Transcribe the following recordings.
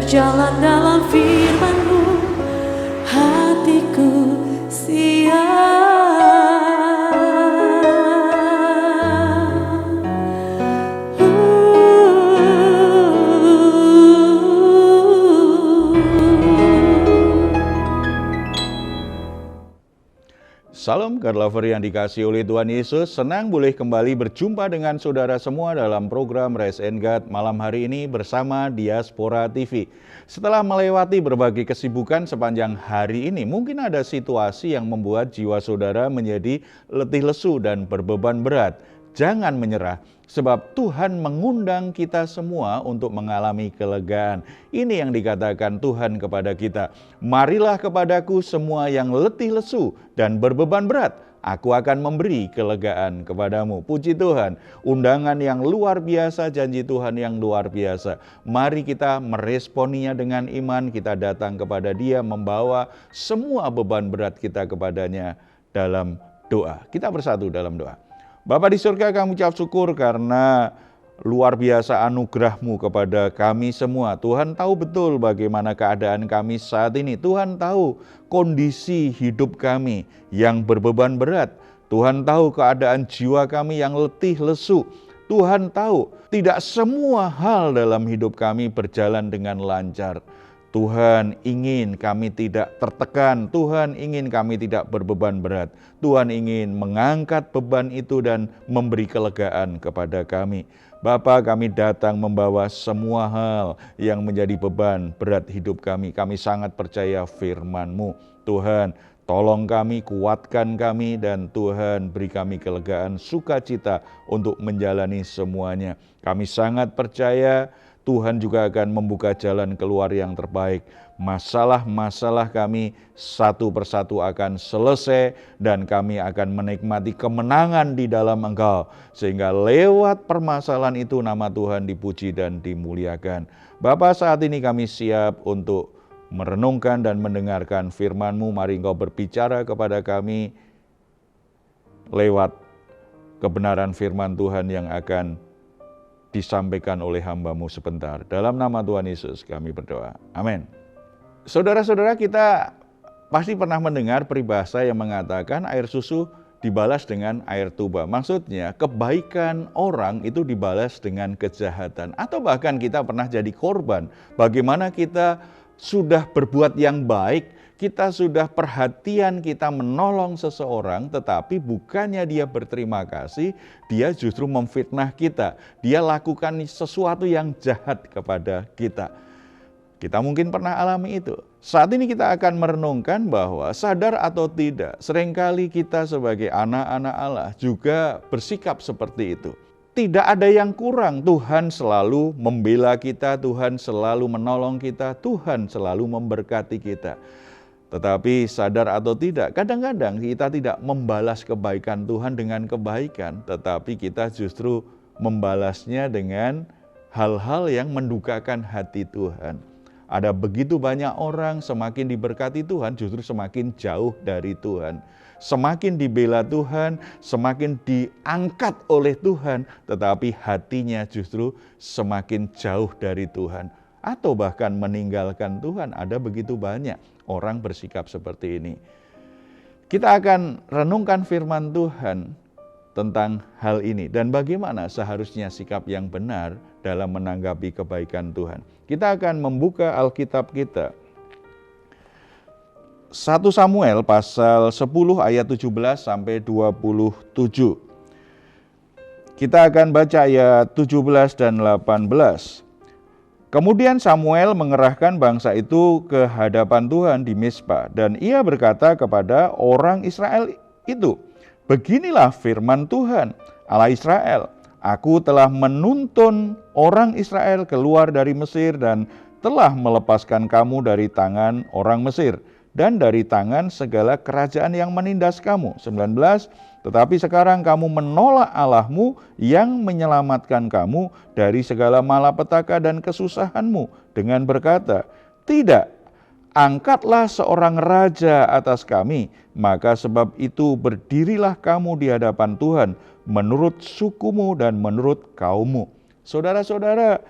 berjalan dalam firman-Mu, hatiku siap. Salam God Lover yang dikasihi oleh Tuhan Yesus, senang boleh kembali berjumpa dengan saudara semua dalam program Rise and God malam hari ini bersama Diaspora TV. Setelah melewati berbagai kesibukan sepanjang hari ini, mungkin ada situasi yang membuat jiwa saudara menjadi letih lesu dan berbeban berat. Jangan menyerah, sebab Tuhan mengundang kita semua untuk mengalami kelegaan. Ini yang dikatakan Tuhan kepada kita. Marilah kepadaku semua yang letih lesu dan berbeban berat, aku akan memberi kelegaan kepadamu. Puji Tuhan, undangan yang luar biasa, janji Tuhan yang luar biasa. Mari kita meresponinya dengan iman, kita datang kepada Dia membawa semua beban berat kita kepadanya dalam doa. Kita bersatu dalam doa. Bapa di surga, kami ucap syukur karena luar biasa anugerah-Mu kepada kami semua. Tuhan tahu betul bagaimana keadaan kami saat ini. Tuhan tahu kondisi hidup kami yang berbeban berat. Tuhan tahu keadaan jiwa kami yang letih lesu. Tuhan tahu tidak semua hal dalam hidup kami berjalan dengan lancar. Tuhan ingin kami tidak tertekan, Tuhan ingin kami tidak berbeban berat. Tuhan ingin mengangkat beban itu dan memberi kelegaan kepada kami. Bapa, kami datang membawa semua hal yang menjadi beban berat hidup kami. Kami sangat percaya firman-Mu. Tuhan, tolong kami, kuatkan kami, dan Tuhan beri kami kelegaan, sukacita untuk menjalani semuanya. Kami sangat percaya Tuhan juga akan membuka jalan keluar yang terbaik. Masalah-masalah kami satu persatu akan selesai dan kami akan menikmati kemenangan di dalam Engkau. Sehingga lewat permasalahan itu nama Tuhan dipuji dan dimuliakan. Bapa, saat ini kami siap untuk merenungkan dan mendengarkan firman-Mu. Mari Engkau berbicara kepada kami lewat kebenaran firman Tuhan yang akan disampaikan oleh hamba-Mu sebentar. Dalam nama Tuhan Yesus kami berdoa. Amin. Saudara-saudara, kita pasti pernah mendengar peribahasa yang mengatakan air susu dibalas dengan air tuba. Maksudnya kebaikan orang itu dibalas dengan kejahatan. Atau bahkan kita pernah jadi korban. Bagaimana kita sudah berbuat yang baik, kita sudah perhatian, kita menolong seseorang, tetapi bukannya dia berterima kasih, dia justru memfitnah kita. Dia lakukan sesuatu yang jahat kepada kita. Kita mungkin pernah alami itu. Saat ini kita akan merenungkan bahwa sadar atau tidak, seringkali kita sebagai anak-anak Allah juga bersikap seperti itu. Tidak ada yang kurang, Tuhan selalu membela kita, Tuhan selalu menolong kita, Tuhan selalu memberkati kita. Tetapi sadar atau tidak, kadang-kadang kita tidak membalas kebaikan Tuhan dengan kebaikan, tetapi kita justru membalasnya dengan hal-hal yang mendukakan hati Tuhan. Ada begitu banyak orang semakin diberkati Tuhan justru semakin jauh dari Tuhan. Semakin dibela Tuhan, semakin diangkat oleh Tuhan, tetapi hatinya justru semakin jauh dari Tuhan. Atau bahkan meninggalkan Tuhan. Ada begitu banyak orang bersikap seperti ini. Kita akan renungkan firman Tuhan tentang hal ini dan bagaimana seharusnya sikap yang benar dalam menanggapi kebaikan Tuhan. Kita akan membuka Alkitab kita. 1 Samuel pasal 10 ayat 17 sampai 27. Kita akan baca ayat 17 dan 18. Kemudian Samuel mengerahkan bangsa itu ke hadapan Tuhan di Mizpa, dan ia berkata kepada orang Israel itu, "Beginilah firman Tuhan, Allah Israel, aku telah menuntun orang Israel keluar dari Mesir dan telah melepaskan kamu dari tangan orang Mesir dan dari tangan segala kerajaan yang menindas kamu." 19. Tetapi sekarang kamu menolak Allahmu yang menyelamatkan kamu dari segala malapetaka dan kesusahanmu dengan berkata, "Tidak, angkatlah seorang raja atas kami, maka sebab itu berdirilah kamu di hadapan Tuhan menurut sukumu dan menurut kaummu." Saudara-saudara,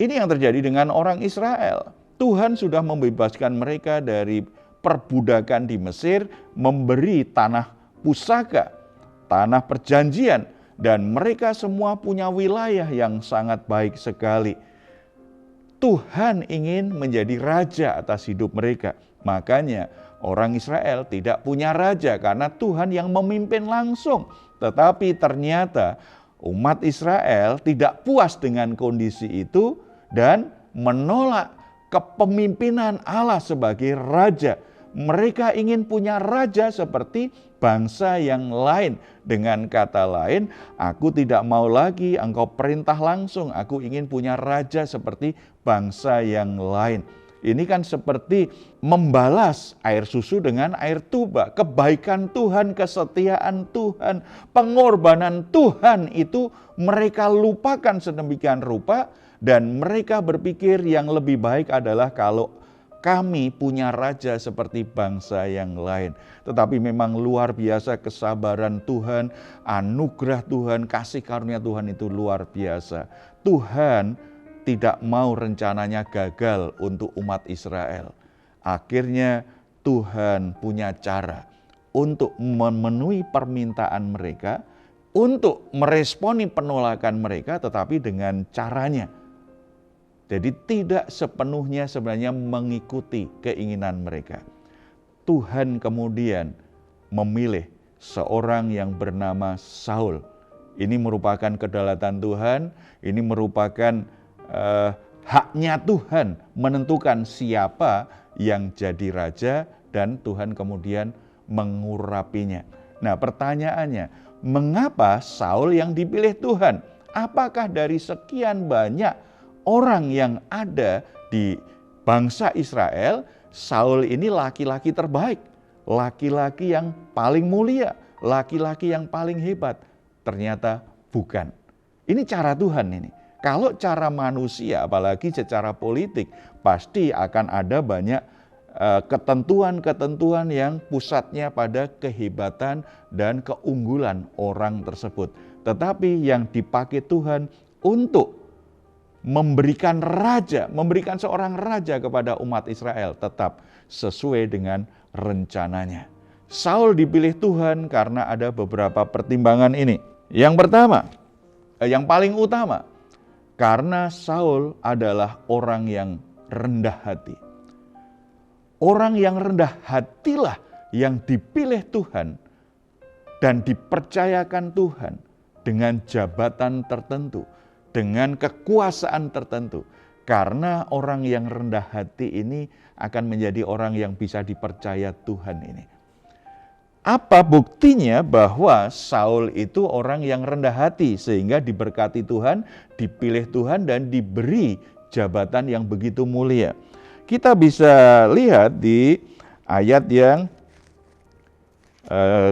Ini yang terjadi dengan orang Israel. Tuhan sudah membebaskan mereka dari perbudakan di Mesir, memberi tanah pusaka, tanah perjanjian, dan mereka semua punya wilayah yang sangat baik sekali. Tuhan ingin menjadi raja atas hidup mereka. Makanya orang Israel tidak punya raja karena Tuhan yang memimpin langsung. Tetapi ternyata umat Israel tidak puas dengan kondisi itu dan menolak kepemimpinan Allah sebagai raja. Mereka ingin punya raja seperti bangsa yang lain. Dengan kata lain, aku tidak mau lagi engkau perintah langsung. Aku ingin punya raja seperti bangsa yang lain. Ini kan seperti membalas air susu dengan air tuba. Kebaikan Tuhan, kesetiaan Tuhan, pengorbanan Tuhan itu mereka lupakan sedemikian rupa. Dan mereka berpikir yang lebih baik adalah kalau kami punya raja seperti bangsa yang lain. Tetapi memang luar biasa kesabaran Tuhan, anugerah Tuhan, kasih karunia Tuhan itu luar biasa. Tuhan tidak mau rencananya gagal untuk umat Israel. Akhirnya Tuhan punya cara untuk memenuhi permintaan mereka, untuk meresponi penolakan mereka, tetapi dengan caranya. Jadi tidak sepenuhnya sebenarnya mengikuti keinginan mereka. Tuhan kemudian memilih seorang yang bernama Saul. Ini merupakan kedaulatan Tuhan, ini merupakan haknya Tuhan menentukan siapa yang jadi raja dan Tuhan kemudian mengurapinya. Nah, pertanyaannya, mengapa Saul yang dipilih Tuhan? Apakah dari sekian banyak orang yang ada di bangsa Israel, Saul ini laki-laki terbaik, laki-laki yang paling mulia, laki-laki yang paling hebat? Ternyata bukan. Ini cara Tuhan ini. Kalau cara manusia, apalagi secara politik, pasti akan ada banyak ketentuan-ketentuan yang pusatnya pada kehebatan dan keunggulan orang tersebut. Tetapi yang dipakai Tuhan untuk memberikan raja, memberikan seorang raja kepada umat Israel tetap sesuai dengan rencananya. Saul dipilih Tuhan karena ada beberapa pertimbangan ini. Yang pertama, yang paling utama, karena Saul adalah orang yang rendah hati. Orang yang rendah hatilah yang dipilih Tuhan dan dipercayakan Tuhan dengan jabatan tertentu, dengan kekuasaan tertentu. Karena orang yang rendah hati ini akan menjadi orang yang bisa dipercaya Tuhan ini. Apa buktinya bahwa Saul itu orang yang rendah hati sehingga diberkati Tuhan, dipilih Tuhan dan diberi jabatan yang begitu mulia? Kita bisa lihat di ayat yang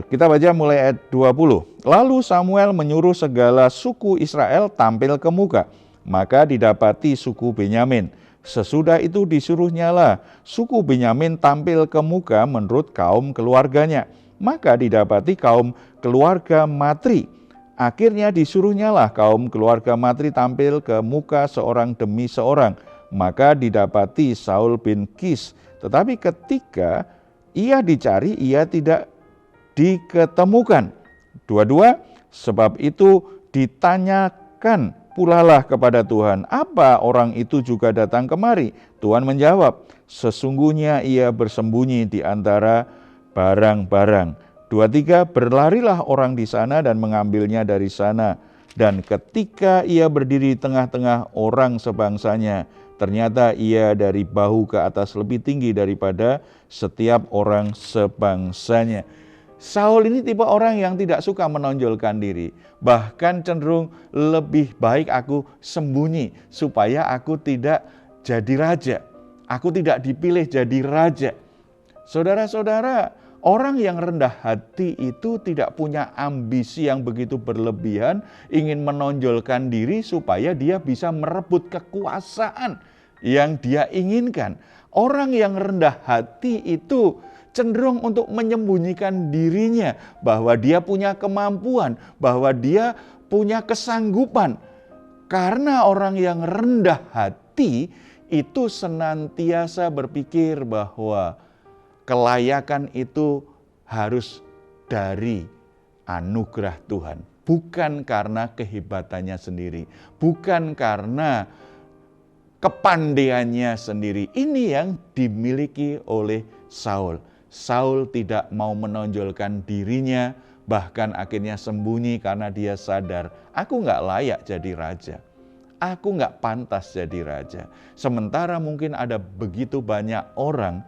kita baca mulai ayat 20. Lalu Samuel menyuruh segala suku Israel tampil ke muka, maka didapati suku Benyamin. Sesudah itu disuruhnyalah suku Benyamin tampil ke muka menurut kaum keluarganya. Maka didapati kaum keluarga Matri. Akhirnya disuruhnyalah kaum keluarga Matri tampil ke muka seorang demi seorang. Maka didapati Saul bin Kis. Tetapi ketika ia dicari, ia tidak diketemukan. Dua-dua, sebab itu ditanyakan pulalah kepada Tuhan, apa orang itu juga datang kemari? Tuhan menjawab, sesungguhnya ia bersembunyi di antara barang-barang. 23, berlarilah orang di sana dan mengambilnya dari sana. Dan ketika ia berdiri di tengah-tengah orang sebangsanya, ternyata ia dari bahu ke atas lebih tinggi daripada setiap orang sebangsanya. Saul ini tipe orang yang tidak suka menonjolkan diri. Bahkan cenderung lebih baik aku sembunyi supaya aku tidak jadi raja. Aku tidak dipilih jadi raja. Saudara-saudara, orang yang rendah hati itu tidak punya ambisi yang begitu berlebihan, ingin menonjolkan diri supaya dia bisa merebut kekuasaan yang dia inginkan. Orang yang rendah hati itu cenderung untuk menyembunyikan dirinya, bahwa dia punya kemampuan, bahwa dia punya kesanggupan. Karena orang yang rendah hati itu senantiasa berpikir bahwa kelayakan itu harus dari anugerah Tuhan. Bukan karena kehebatannya sendiri. Bukan karena kepandaiannya sendiri. Ini yang dimiliki oleh Saul. Saul tidak mau menonjolkan dirinya, bahkan akhirnya sembunyi karena dia sadar, aku nggak layak jadi raja. Aku nggak pantas jadi raja. Sementara mungkin ada begitu banyak orang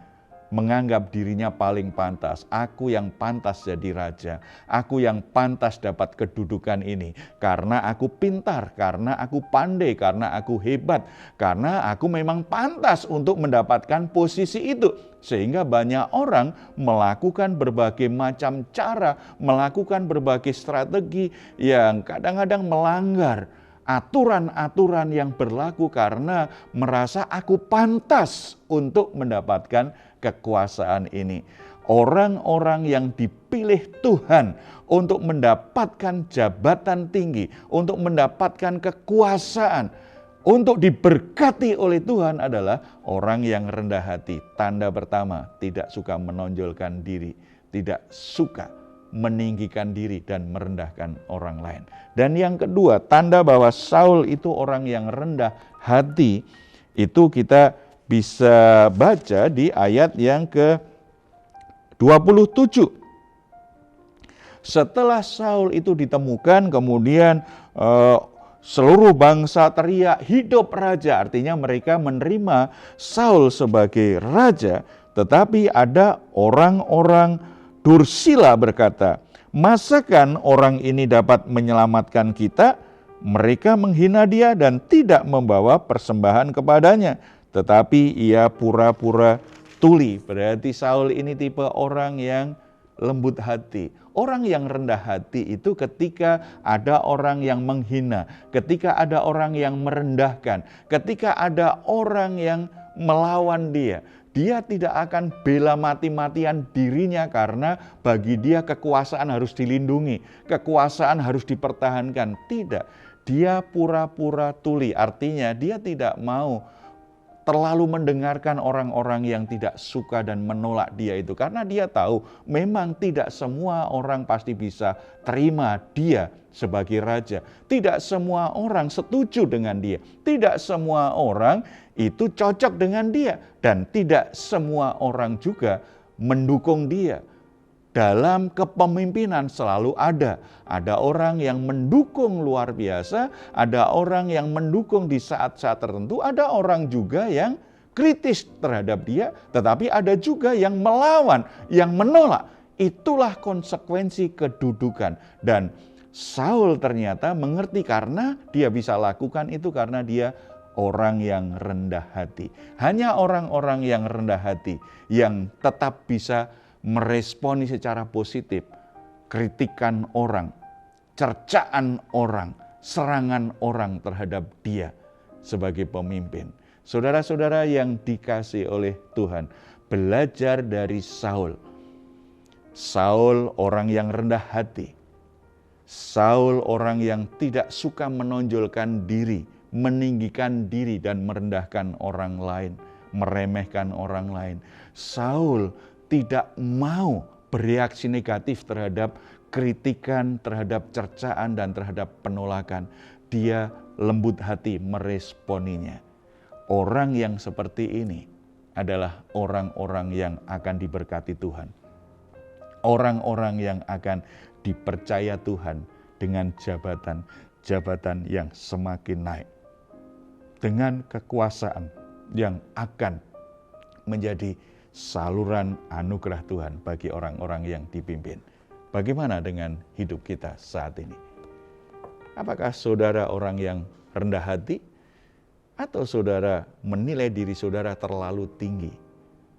menganggap dirinya paling pantas. Aku yang pantas jadi raja. Aku yang pantas dapat kedudukan ini. Karena aku pintar, karena aku pandai, karena aku hebat. Karena aku memang pantas untuk mendapatkan posisi itu. Sehingga banyak orang melakukan berbagai macam cara, melakukan berbagai strategi yang kadang-kadang melanggar aturan-aturan yang berlaku karena merasa aku pantas untuk mendapatkan kekuasaan ini. Orang-orang yang dipilih Tuhan untuk mendapatkan jabatan tinggi, untuk mendapatkan kekuasaan, untuk diberkati oleh Tuhan adalah orang yang rendah hati. Tanda pertama, tidak suka menonjolkan diri, tidak suka meninggikan diri dan merendahkan orang lain. Dan yang kedua, tanda bahwa Saul itu orang yang rendah hati, itu kita bisa baca di ayat yang ke-27. Setelah Saul itu ditemukan, kemudian seluruh bangsa teriak, hidup raja. Artinya mereka menerima Saul sebagai raja, tetapi ada orang-orang Dursila berkata, masakan orang ini dapat menyelamatkan kita? Mereka menghina dia dan tidak membawa persembahan kepadanya. Tetapi ia pura-pura tuli. Berarti Saul ini tipe orang yang lembut hati. Orang yang rendah hati itu ketika ada orang yang menghina, ketika ada orang yang merendahkan, ketika ada orang yang melawan dia. Dia tidak akan bela mati-matian dirinya karena bagi dia kekuasaan harus dilindungi, kekuasaan harus dipertahankan. Tidak, dia pura-pura tuli. Artinya dia tidak mau terlalu mendengarkan orang-orang yang tidak suka dan menolak dia itu. Karena dia tahu memang tidak semua orang pasti bisa terima dia sebagai raja. Tidak semua orang setuju dengan dia. Tidak semua orang itu cocok dengan dia. Dan tidak semua orang juga mendukung dia. Dalam kepemimpinan selalu ada orang yang mendukung luar biasa, ada orang yang mendukung di saat-saat tertentu, ada orang juga yang kritis terhadap dia, tetapi ada juga yang melawan, yang menolak. Itulah konsekuensi kedudukan. Dan Saul ternyata mengerti karena dia bisa lakukan itu karena dia orang yang rendah hati. Hanya orang-orang yang rendah hati yang tetap bisa meresponi secara positif kritikan orang, cercaan orang, serangan orang terhadap dia sebagai pemimpin. Saudara-saudara yang dikasihi oleh Tuhan, belajar dari Saul. Saul orang yang rendah hati. Saul orang yang tidak suka menonjolkan diri, meninggikan diri dan merendahkan orang lain, meremehkan orang lain. Saul tidak mau bereaksi negatif terhadap kritikan, terhadap cercaan, dan terhadap penolakan. Dia lembut hati meresponinya. Orang yang seperti ini adalah orang-orang yang akan diberkati Tuhan. Orang-orang yang akan dipercaya Tuhan dengan jabatan yang semakin naik. Dengan kekuasaan yang akan menjadi saluran anugerah Tuhan bagi orang-orang yang dipimpin. Bagaimana dengan hidup kita saat ini? Apakah saudara orang yang rendah hati? Atau saudara menilai diri saudara terlalu tinggi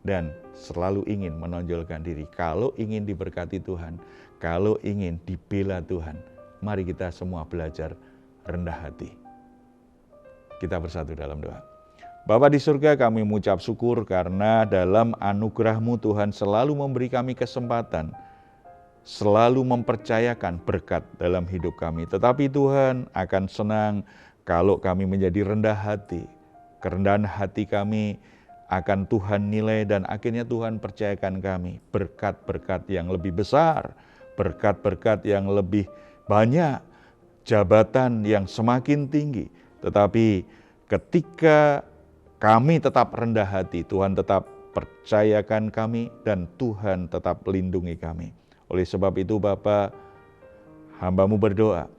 dan selalu ingin menonjolkan diri? Kalau ingin diberkati Tuhan, kalau ingin dibela Tuhan, mari kita semua belajar rendah hati. Kita bersatu dalam doa. Bapa di surga, kami mengucap syukur karena dalam anugerah-Mu Tuhan selalu memberi kami kesempatan selalu mempercayakan berkat dalam hidup kami. Tetapi Tuhan akan senang kalau kami menjadi rendah hati. Kerendahan hati kami akan Tuhan nilai dan akhirnya Tuhan percayakan kami berkat-berkat yang lebih besar, berkat-berkat yang lebih banyak, jabatan yang semakin tinggi. Tetapi ketika kami tetap rendah hati, Tuhan tetap percayakan kami dan Tuhan tetap lindungi kami. Oleh sebab itu Bapa, hamba-Mu berdoa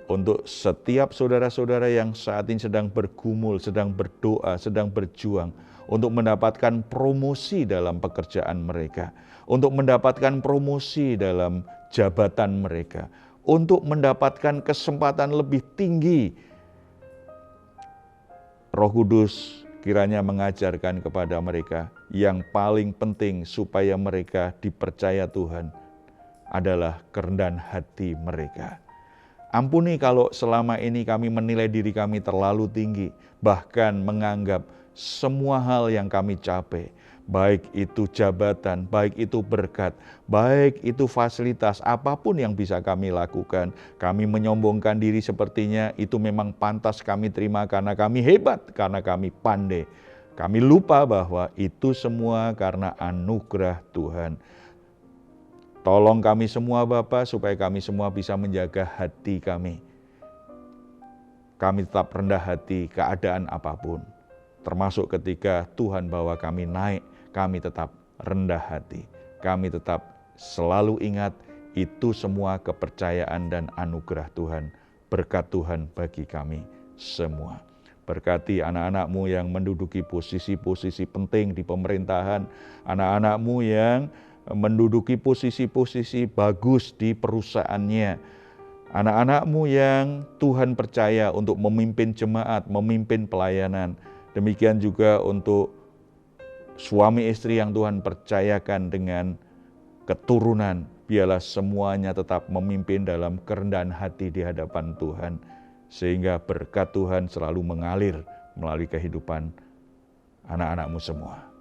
untuk setiap saudara-saudara yang saat ini sedang bergumul, sedang berdoa, sedang berjuang untuk mendapatkan promosi dalam pekerjaan mereka, untuk mendapatkan promosi dalam jabatan mereka, untuk mendapatkan kesempatan lebih tinggi. Roh Kudus kiranya mengajarkan kepada mereka yang paling penting supaya mereka dipercaya Tuhan adalah kerendahan hati mereka. Ampuni kalau selama ini kami menilai diri kami terlalu tinggi, bahkan menganggap semua hal yang kami capai, baik itu jabatan, baik itu berkat, baik itu fasilitas, apapun yang bisa kami lakukan, kami menyombongkan diri sepertinya itu memang pantas kami terima karena kami hebat, karena kami pandai. Kami lupa bahwa itu semua karena anugerah Tuhan. Tolong kami semua Bapa supaya kami semua bisa menjaga hati kami. Kami tetap rendah hati keadaan apapun. Termasuk ketika Tuhan bawa kami naik, kami tetap rendah hati. Kami tetap selalu ingat itu semua kepercayaan dan anugerah Tuhan. Berkat Tuhan bagi kami semua. Berkati anak-anak-Mu yang menduduki posisi-posisi penting di pemerintahan. Anak-anak-Mu yang menduduki posisi-posisi bagus di perusahaannya. Anak-anak-Mu yang Tuhan percaya untuk memimpin jemaat, memimpin pelayanan. Demikian juga untuk suami istri yang Tuhan percayakan dengan keturunan. Biarlah semuanya tetap memimpin dalam kerendahan hati di hadapan Tuhan. Sehingga berkat Tuhan selalu mengalir melalui kehidupan anak-anak-Mu semua.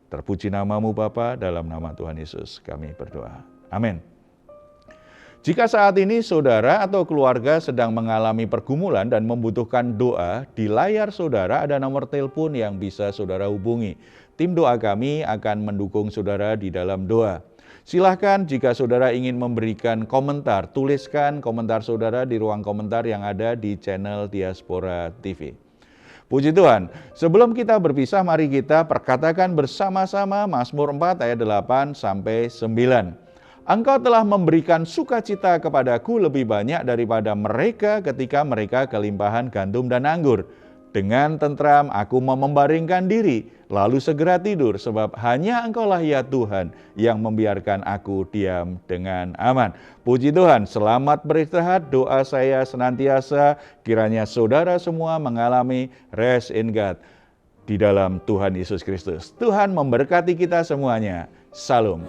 Terpuji nama-Mu Bapa, dalam nama Tuhan Yesus kami berdoa. Amin. Jika saat ini saudara atau keluarga sedang mengalami pergumulan dan membutuhkan doa, di layar saudara ada nomor telepon yang bisa saudara hubungi. Tim doa kami akan mendukung saudara di dalam doa. Silahkan jika saudara ingin memberikan komentar, tuliskan komentar saudara di ruang komentar yang ada di channel Diaspora TV. Puji Tuhan, sebelum kita berpisah mari kita perkatakan bersama-sama Mazmur 4 ayat 8 sampai 9. Engkau telah memberikan sukacita kepadaku lebih banyak daripada mereka ketika mereka kelimpahan gandum dan anggur. Dengan tentram aku mau membaringkan diri, lalu segera tidur, sebab hanya Engkaulah ya Tuhan yang membiarkan aku diam dengan aman. Puji Tuhan, selamat beristirahat, doa saya senantiasa kiranya saudara semua mengalami rest in God di dalam Tuhan Yesus Kristus. Tuhan memberkati kita semuanya. Salam.